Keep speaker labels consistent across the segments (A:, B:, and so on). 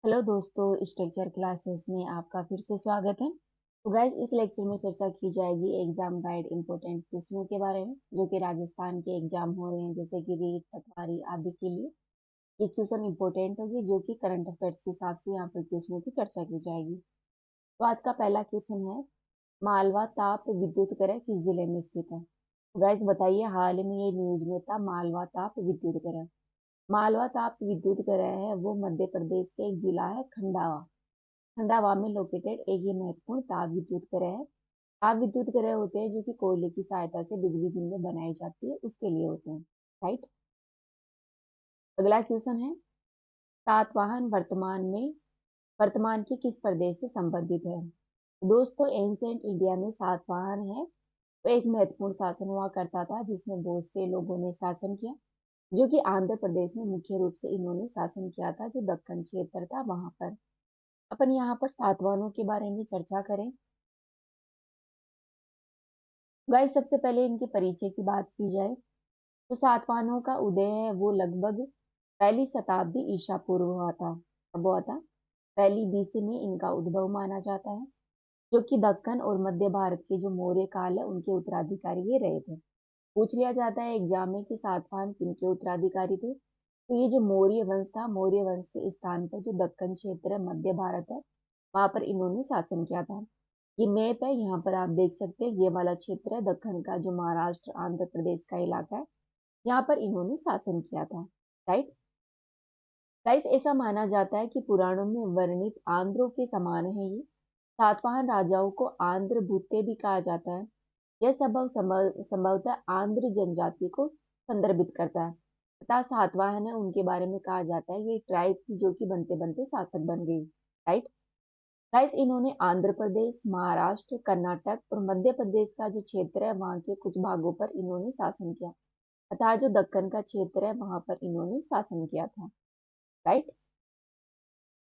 A: Hello दोस्तों, structure classes में आपका फिर से स्वागत है। तो गाइस, इस लेक्चर में चर्चा की जाएगी एग्जाम गाइड इंपॉर्टेंट क्वेश्चनों के बारे में जो कि राजस्थान के एग्जाम हो रहे हैं, जैसे कि रीट, पटवारी आदि के लिए ये क्वेश्चन इंपॉर्टेंट होगी, जो कि करंट अफेयर्स के हिसाब से यहाँ पर क्वेश्चनों की चर्चा की जाएगी। तो आज का पहला क्वेश्चन है, मालवा ताप विद्युत ग्रह किस जिले में स्थित है? तो गाइस बताइए, हाल में ये न्यूज में था मालवा ताप विद्युत ग्रह। मालवा ताप विद्युत ग्रह है वो मध्य प्रदेश के एक जिला है खंडावा। खंडावा में लोकेटेड एक ये महत्वपूर्ण ताप विद्युत ग्रह है। ताप विद्युत ग्रह होते हैं जो कि कोयले की सहायता से बिजली जिनमें बनाई जाती है उसके लिए होते हैं। राइट। अगला क्वेश्चन है, सातवाहन वर्तमान के किस प्रदेश से संबंधित है? दोस्तों, एंशिएंट इंडिया में सातवाहन है तो एक महत्वपूर्ण शासन हुआ करता था जिसमें बहुत से लोगों ने शासन किया, जो कि आंध्र प्रदेश में मुख्य रूप से इन्होंने शासन किया था, जो दक्कन क्षेत्र था वहां पर। अपन यहाँ पर सातवाहनों के बारे में चर्चा करें। गाइस, सबसे पहले इनके परिचय की बात की जाए तो सातवाहनों का उदय है वो लगभग पहली शताब्दी ईसा पूर्व हुआ था। अब हुआ था पहली बीसी में इनका उद्भव माना जाता है, जो कि दक्कन और मध्य भारत के जो मौर्य काल है उनके उत्तराधिकारी ये रहे थे। पूछ लिया जाता है एग्जाम में कि सातवाहन किनके उत्तराधिकारी थे, तो ये जो मौर्य वंश था, मौर्य वंश के स्थान पर जो दक्कन क्षेत्र है, मध्य भारत है, वहां पर इन्होंने शासन किया था। ये मैप है, यहाँ पर आप देख सकते हैं, ये वाला क्षेत्र है दक्कन का, जो महाराष्ट्र आंध्र प्रदेश का इलाका है, यहाँ पर इन्होंने शासन किया था। राइट। गाइस, ऐसा माना जाता है कि पुराणों में वर्णित आंध्रों के समान है ये। सातवाहन राजाओं को आंध्र भूते भी कहा जाता है। यह संभवतः आंध्र जनजाति को संदर्भित करता है। तथा सातवाहन है उनके बारे में कहा जाता है ये ट्राइब थी जो कि बनते बनते शासक बन गई। राइट। गाइस, इन्होंने आंध्र प्रदेश, महाराष्ट्र, कर्नाटक और मध्य प्रदेश का जो क्षेत्र है वहां के कुछ भागों पर इन्होंने शासन किया, तथा जो दक्कन का क्षेत्र है वहां पर इन्होंने शासन किया था। राइट।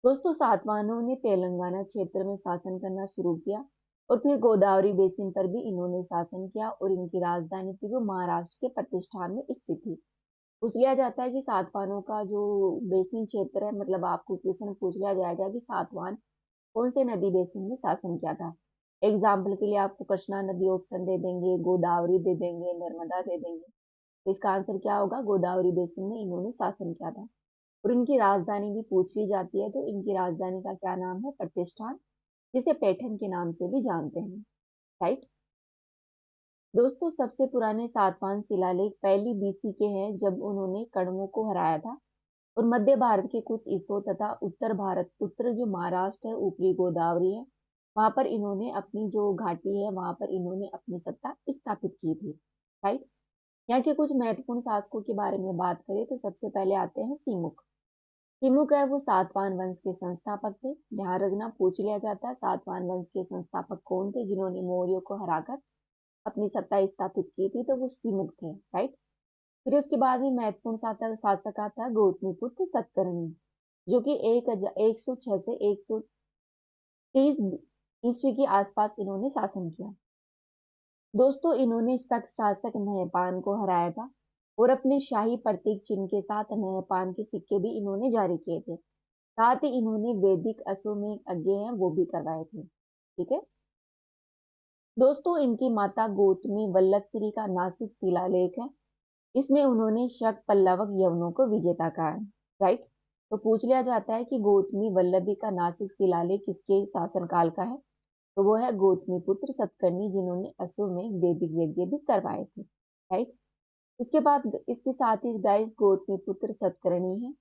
A: दोस्तों, सातवाहनों ने तेलंगाना क्षेत्र में शासन करना शुरू किया और फिर गोदावरी बेसिन पर भी इन्होंने शासन किया, और इनकी राजधानी थी वो महाराष्ट्र के प्रतिष्ठान में स्थित थी। पूछ लिया जाता है कि सातवाहनों का जो बेसिन क्षेत्र है, मतलब आपको क्वेश्चन पूछ लिया जाएगा कि सातवाहन कौन से नदी बेसिन में शासन किया था। एग्जाम्पल के लिए आपको कृष्णा नदी ऑप्शन दे देंगे, गोदावरी दे देंगे, नर्मदा दे देंगे। तो इसका आंसर क्या होगा? गोदावरी बेसिन में इन्होंने शासन किया था। और इनकी राजधानी भी पूछ ली जाती है, तो इनकी राजधानी का क्या नाम है? प्रतिष्ठान, जिसे पैठन के नाम से भी जानते हैं। राइट। दोस्तों, सबसे पुराने सातवाहन शिलालेख पहली बीसी के हैं, जब उन्होंने कण्वों को हराया था और मध्य भारत के कुछ हिस्सों तथा उत्तर भारत, उत्तर जो महाराष्ट्र है, ऊपरी गोदावरी है, वहां पर इन्होंने अपनी जो घाटी है वहां पर इन्होंने अपनी सत्ता स्थापित की थी। राइट। यहाँ के कुछ महत्वपूर्ण शासकों के बारे में बात करें तो सबसे पहले आते हैं सिमुक। सिमुक है वो सातवाहन वंश के संस्थापक थे। ध्यान रखना, पूछ लिया जाता है सातवाहन वंश के संस्थापक कौन थे जिन्होंने मौर्यों को हराकर अपनी सत्ता स्थापित की थी, तो वो सिमुक थे। राइट। फिर उसके बाद में महत्वपूर्ण शासक आता है गौतमीपुत्र सतकर्णी, जो कि 106 से 130 ईस्वी के आसपास इन्होंने शासन किया। दोस्तों, इन्होंने शक शासक नहपान को हराया था और अपने शाही प्रतीक चिन्ह के साथ नहपान के सिक्के भी इन्होंने जारी किए थे। साथ ही इन्होंने वैदिक अश्वमेध यज्ञ हैं वो भी करवाए थे। ठीक है दोस्तों, इनकी माता गौतमी वल्लभ श्री का नासिक शिलालेख है। इसमें उन्होंने शक पल्लवक यवनों को विजेता कहा है। राइट। तो पूछ लिया जाता है कि गौतमी वल्लभी का नासिक शिलालेख किसके शासनकाल का है, तो वो है गौतमी पुत्र सतकर्णी, जिन्होंने अश्वमेध वैदिक यज्ञ भी करवाए थे। राइट। इसके बाद इसके साथ ही गाइस, गौतमी पुत्र सतकर्णी है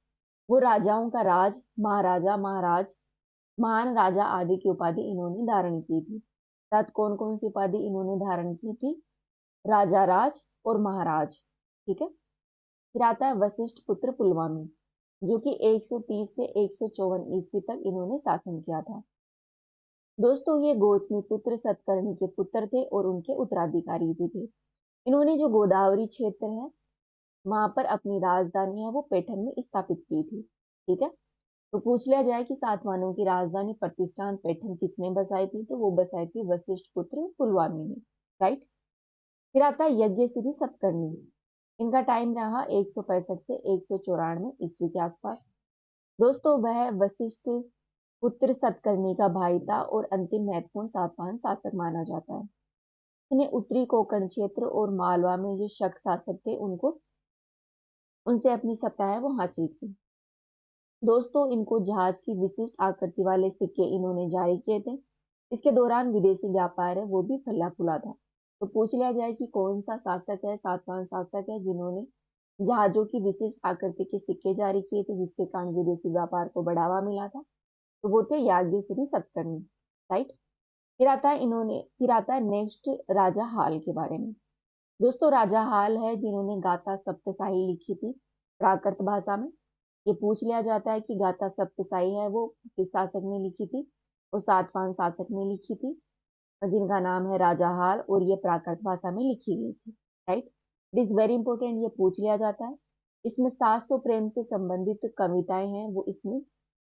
A: वो राजाओं का राज, महाराजा, महाराज, महान राजा आदि की उपाधि इन्होंने धारण की थी। साथ कौन कौन सी उपाधि इन्होंने धारण की थी? राजा राज और महाराज। ठीक है। फिर आता है वशिष्ठ पुत्र पुलवामी, जो कि 130 से 154 ईस्वी तक इन्होंने शासन किया था। दोस्तों, ये गौतमी पुत्र सतकर्णी के पुत्र थे और उनके उत्तराधिकारी भी थे। इन्होंने जो गोदावरी क्षेत्र है वहां पर अपनी राजधानी है वो पैठन में स्थापित की थी। ठीक है। तो पूछ लिया जाए कि सातवाहनों की राजधानी प्रतिष्ठान पैठन किसने बसाई थी, तो वो बसाई थी वशिष्ठ पुत्र पुलवामी ने। राइट। फिर आता है यज्ञ श्री सतकर्णी। इनका टाइम रहा 165 से 194 ईस्वी के आसपास। दोस्तों वह वशिष्ठ पुत्र सतकर्णी का भाई था और अंतिम महत्वपूर्ण सातवाहन शासक माना जाता है। इसने उत्तरी कोंकण क्षेत्र और मालवा में जो शक शासक थे उनको उनसे अपनी सत्ता है वो हासिल की। दोस्तों इनको जहाज की विशिष्ट आकृति वाले सिक्के इन्होंने जारी किए थे। इसके दौरान विदेशी व्यापार है वो भी फला फूला था। तो पूछ लिया जाए कि कौन सा शासक है, सातवाहन शासक है जिन्होंने जहाजों की विशिष्ट आकृति के सिक्के जारी किए थे जिसके कारण विदेशी व्यापार को बढ़ावा मिला था। तो वो थे याज्ञश्री सतकर्णी। राइट। फिर आता है नेक्स्ट राजा हाल के बारे में। दोस्तों राजा हाल है जिन्होंने गाथा सप्तसाही लिखी थी प्राकृत भाषा में। ये पूछ लिया जाता है कि गाथा सप्तसाई है वो किस शासक ने लिखी थी। वो सातवाहन शासक ने लिखी थी और जिनका नाम है राजा हाल और ये प्राकृत भाषा में लिखी गई थी। Right. It is very important, ये पूछ लिया जाता है। इसमें 700 प्रेम से संबंधित कविताएं हैं वो इसमें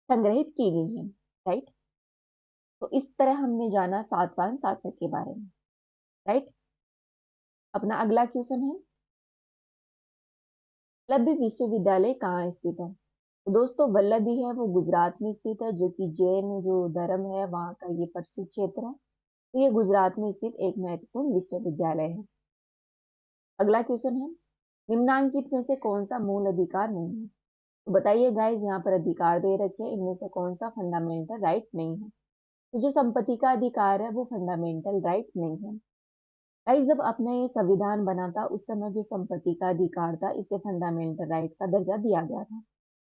A: संग्रहित की गई हैं। राइट। तो इस तरह हमने जाना सातवाहन शासक के बारे में। राइट। अपना अगला क्वेश्चन है, वल्लभी विश्वविद्यालय कहाँ स्थित है। तो दोस्तों वल्लभी है वो गुजरात में स्थित है, जो कि जैन जो धर्म है वहाँ का ये प्रसिद्ध क्षेत्र है। तो ये गुजरात में स्थित एक महत्वपूर्ण विश्वविद्यालय है। अगला क्वेश्चन है, निम्नांकित में से कौन सा मूल अधिकार नहीं है। तो बताइए गाइज, यहाँ पर अधिकार दे रखे हैं, इनमें से कौन सा फंडामेंटल राइट नहीं है। तो जो संपत्ति का अधिकार है वो फंडामेंटल राइट नहीं है। गाइज जब अपना ये संविधान बना था उस समय जो संपत्ति का अधिकार था इसे फंडामेंटल राइट का दर्जा दिया गया था।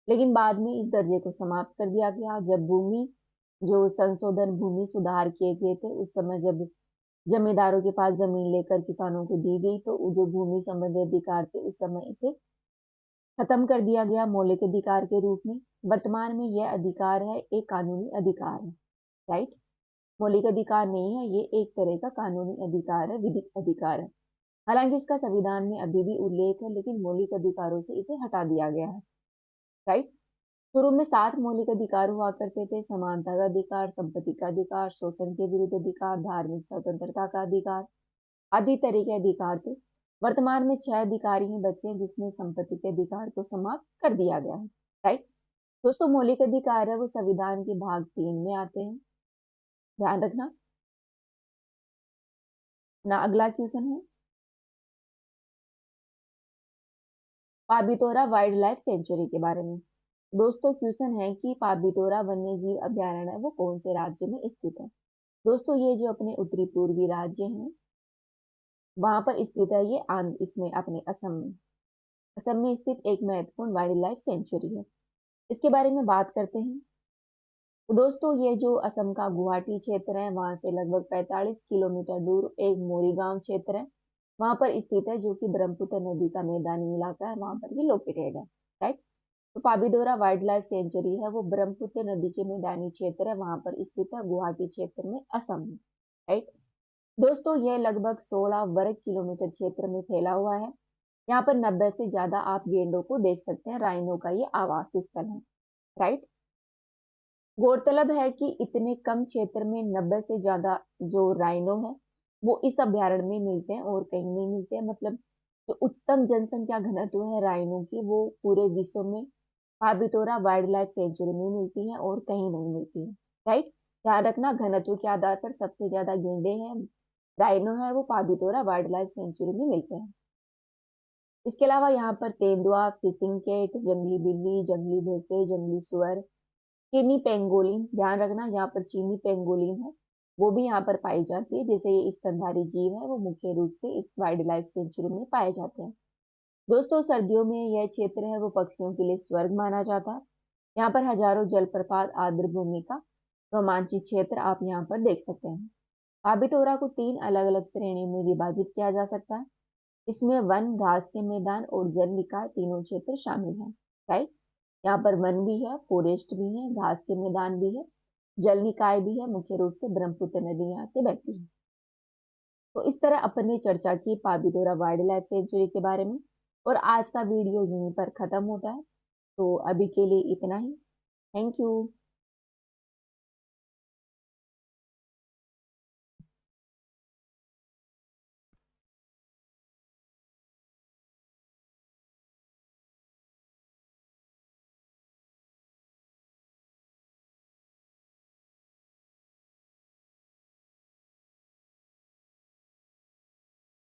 A: लेकिन बाद में इस दर्जे को समाप्त कर दिया गया जब भूमि जो संशोधन भूमि सुधार किए गए थे। उस समय जब जमींदारों के पास जमीन लेकर किसानों को दी गई तो जो भूमि संबंधी अधिकार थे उस समय इसे खत्म कर दिया गया मौलिक अधिकार के रूप में। वर्तमान में यह अधिकार है एक कानूनी अधिकार है। राइट। मौलिक अधिकार नहीं है, ये एक तरह का कानूनी अधिकार है, विधिक अधिकार है। हालांकि इसका संविधान में अभी भी उल्लेख है लेकिन मौलिक अधिकारों से इसे हटा दिया गया है। राइट। शुरू में 7 मौलिक अधिकार हुआ करते थे, समानता का अधिकार, संपत्ति का अधिकार, शोषण के विरुद्ध अधिकार, धार्मिक स्वतंत्रता का अधिकार आदि तरह के अधिकार थे। वर्तमान में 6 अधिकार ही बचे हैं जिसमें संपत्ति के अधिकार को समाप्त कर दिया गया है। राइट। दोस्तों मौलिक अधिकार है वो संविधान के भाग 3 में आते हैं, ध्यान रखना। ना अगला क्वेश्चन है, पाबीतोरा वाइल्ड लाइफ सेंचुरी के बारे में। दोस्तों क्वेश्चन है कि पाबीतोरा वन्य जीव अभ्यारण्य है वो कौन से राज्य में स्थित है। दोस्तों ये जो अपने उत्तरी पूर्वी राज्य हैं वहां पर स्थित है। ये आंध्र इसमें अपने असम में स्थित एक महत्वपूर्ण वाइल्ड लाइफ सेंचुरी है। इसके बारे में बात करते हैं। तो दोस्तों ये जो असम का गुवाहाटी क्षेत्र है वहां से लगभग 45 किलोमीटर दूर एक मोरीगांव क्षेत्र है वहां पर स्थित है, जो कि ब्रह्मपुत्र नदी का मैदानी इलाका है वहां पर भी लोकेटेड है। राइट। तो पाबीदोरा वाइल्ड लाइफ सेंचुरी है वो ब्रह्मपुत्र नदी के मैदानी क्षेत्र है वहां पर स्थित है, गुवाहाटी क्षेत्र में, असम में। राइट। दोस्तों यह लगभग 16 वर्ग किलोमीटर क्षेत्र में फैला हुआ है। यहाँ पर 90 से ज्यादा आप गेंडों को देख सकते हैं, राइनो का ये आवास स्थल है। राइट। गौरतलब है कि इतने कम क्षेत्र में 90 से ज्यादा जो राइनो है वो इस अभ्यारण्य में मिलते हैं और कहीं नहीं मिलते हैं। मतलब जो उच्चतम जनसंख्या घनत्व है राइनो की वो पूरे विश्व में पाबीतोरा वाइल्ड लाइफ सेंचुरी में मिलती है और कहीं नहीं मिलती है। राइट। ध्यान रखना, घनत्व के आधार पर सबसे ज्यादा गेंडे हैं, राइनो है वो पाबीतोरा वाइल्ड लाइफ सेंचुरी में मिलते हैं। इसके अलावा यहाँ पर तेंदुआ, फिशिंग कैट, जंगली बिल्ली, जंगली भैंसे, जंगली सुअर, चीनी पेंगोलिन, ध्यान रखना यहाँ पर चीनी पेंगोलिन है वो भी यहाँ पर पाई जाती है। जैसे ये स्तनधारी जीव है वो मुख्य रूप से इस वाइल्ड लाइफ सेंचुरी में पाए जाते हैं। दोस्तों सर्दियों में यह क्षेत्र है वो पक्षियों के लिए स्वर्ग माना जाता है। यहाँ पर हजारों जलप्रपात, आर्द्र भूमि का रोमांचित क्षेत्र आप यहाँ पर देख सकते हैं। पाबीतोरा को 3 अलग अलग श्रेणियों में विभाजित किया जा सकता है। इसमें वन, घास के मैदान और जल निकाय तीनों क्षेत्र शामिल हैं। राइट। यहाँ पर वन भी है, फॉरेस्ट भी है, घास के मैदान भी है, जल निकाय भी है। मुख्य रूप से ब्रह्मपुत्र नदी यहाँ से बहती है। तो इस तरह अपन ने चर्चा की पाबीतोरा वाइल्ड लाइफ सेंचुरी के बारे में और आज का वीडियो यहीं पर खत्म होता है। तो अभी के लिए इतना ही। Thank you.